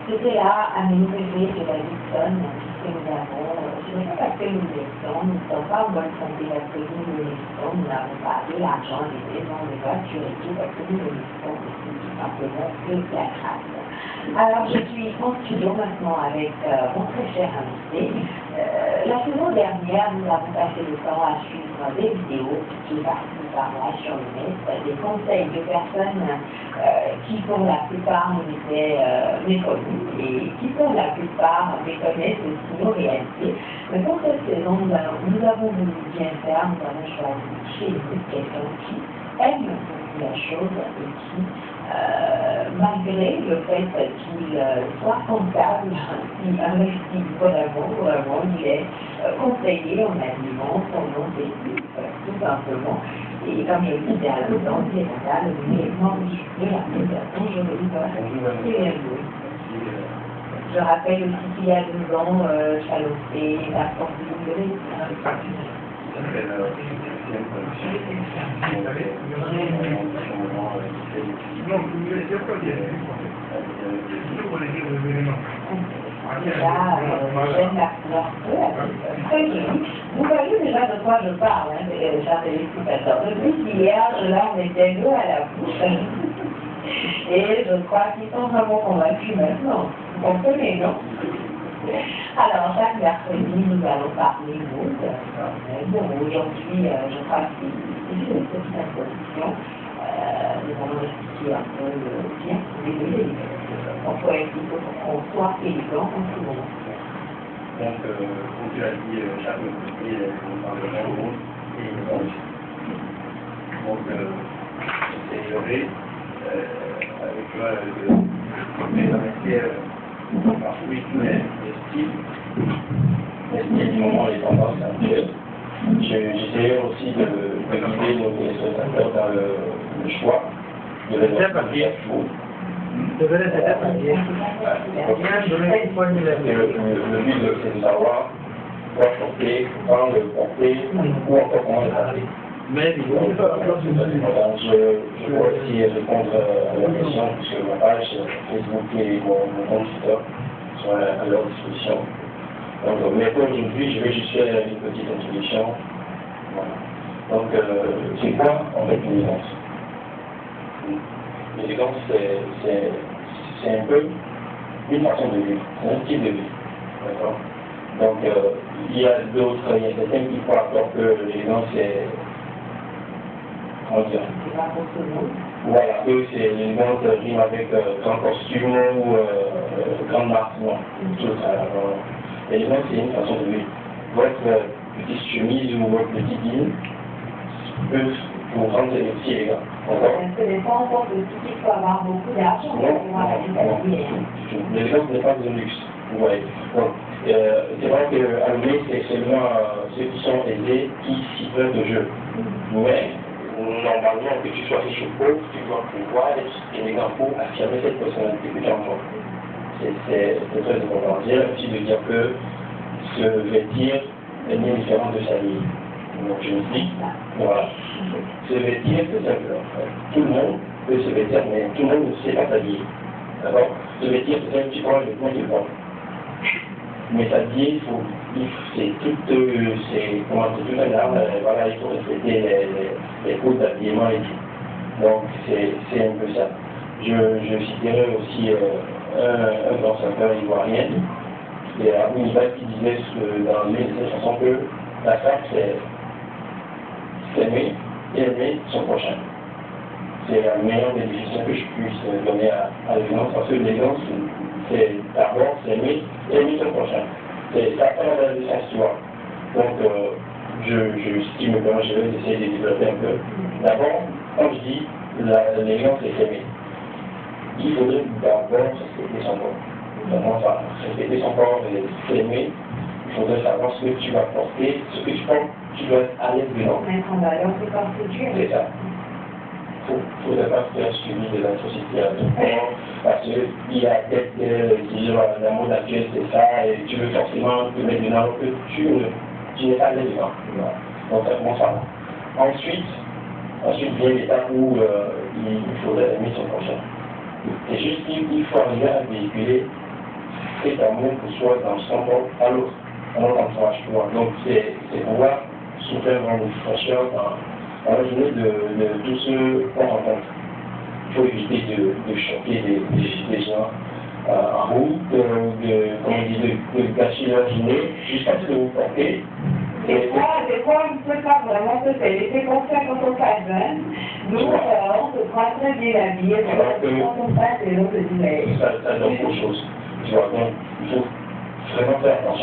C'était là à nous rêver de la Nixon, puisque nous avons, je ne sais pas que nous laissons, nous ne sommes pas en bonne santé parce que nous laissons, nous n'avons pas de l'argent, des maisons, des voitures et tout, parce que nous laissons aussi tout simplement de la grâce. Alors je suis en studio maintenant avec mon très cher invité. La saison dernière, nous avons passé le temps à suivre des vidéos qui partent par là sur le net, des conseils de personnes qui pour la plupart nous étaient méconnues et qui pour la plupart méconnaissent aussi nos réalités. Mais pour cette saison, nous avons voulu bien faire, nous avons choisi chez nous quelqu'un qui aime beaucoup la chose et qui, malgré le fait qu'il soit comptable, il investit vraiment, il est conseiller en aliment, son nom c'est tout simplement. Et comme je le disais à l'instant, c'est Nadal, mais m'enregistrer la présentation, je le dis je rappelle aussi qu'il y a 2 ans, Chaloté, la formule déjà, j'aime la couleur très jolie. Vous voyez déjà de quoi je parle, hein, chers téléspectateurs. Depuis hier, là, on était deux à la bouche. Et je crois qu'ils sont vraiment convaincus maintenant. Vous comprenez, non? Alors, chaque mercredi, nous allons parler mood. Bon, aujourd'hui, je crois que c'est une petite introduction. Nous allons expliquer un peu bien les pourquoi est-ce qu'il faut qu'on soit élégant en tout moment. Donc, comme tu as dit, chaque mercredi, nous parlerons de mood et de conditions. Donc, c'est Yoré, avec toi, de remercier par rythme et style, et du moment les tendances actuelles. J'essaierai aussi de guider nos téléspectateurs dans le choix de la Le but, c'est de savoir quoi porter, quand le porter, ou encore comment le porter. Mais je vois aussi répondre à la question, puisque ma page Facebook et mon compte Twitter sont à leur disposition. Donc, mais pour aujourd'hui, je vais juste faire une petite introduction. Voilà. Donc, c'est quoi en fait l'élégance? L'élégance, c'est un peu une façon de vivre, c'est un style de vie. D'accord? Donc, il y a certains qui croient encore que l'élégance, c'est. Comment dire? Voilà, que c'est l'élégance rime avec grand costume ou grande marque, non. Tout ça. L'élégance, c'est une façon de vivre. Votre petite chemise ou votre petit jean peut vous rendre aussi élégant. Ce n'est pas encore de tout qu'il faut avoir beaucoup d'argent pour pouvoir aller. L'élégance n'est pas un luxe. Vous voyez. Donc, c'est vrai qu'à l'ouest, c'est seulement ceux qui sont aisés qui s'y prennent de jeu. Mais, normalement, que tu sois riche ou pauvre, tu dois pouvoir être élégant pour affirmer cette personnalité que tu as en toi. C'est très important. J'ai l'habitude de dire que se vêtir est bien différent de s'habiller. Donc je m'explique. Voilà. Se vêtir, c'est simple. Tout le monde peut se vêtir, mais tout le monde ne sait pas s'habiller. D'accord? Se vêtir, c'est simple, tu prends le point du vent. Mais s'habiller, c'est tout un art. Voilà, il faut respecter les codes d'habillement et tout. Donc c'est un peu ça. Je citerai aussi un grand chanteur ivoirien, et Abou qui disait dans l'une de ses chansons que la femme, c'est s'aimer et aimer son prochain. C'est la meilleure définition que je puisse donner à l'élégance, parce que l'élégance, c'est d'abord s'aimer et aimer son prochain. C'est ça dans le sens, tu vois. Donc, si me permets, je vais essayer de développer un peu. D'abord, quand je dis l'élégance, c'est s'aimer. Il faudrait d'abord respecter son corps. Vraiment, ça, respecter son corps et s'aimer, il faudrait savoir ce que tu vas porter, ce que tu portes, tu dois être à l'aise dedans. Mettre en valeur tes corps futurs. C'est ça. Il ne faudrait pas faire suivi de la société à ton corps, parce qu'il y a peut-être la mode actuelle, c'est ça, et tu veux forcément te mettre dedans que tu n'es pas à l'aise dedans. Donc, bon, ça va. Ensuite vient l'étape où il faudrait aimer son prochain. C'est juste qu'il faut arriver à véhiculer fait un mot pour soi dans son temps à l'autre, à notre entourage, tu vois. Donc c'est pouvoir souffrir dans nos frustrations, dans la journée de tous ceux qu'on rencontre. Il faut éviter de choquer des gens en route, de gâcher leur journée, jusqu'à ce que vous portez. Des fois, on ne peut pas vraiment se faire. C'est comme ça quand on passe jeune. Nous, on se prend très bien la vie. Quand on passe, c'est l'autre dit, mais... Ça donne autre chose. Tu vois, donc il faut vraiment faire attention.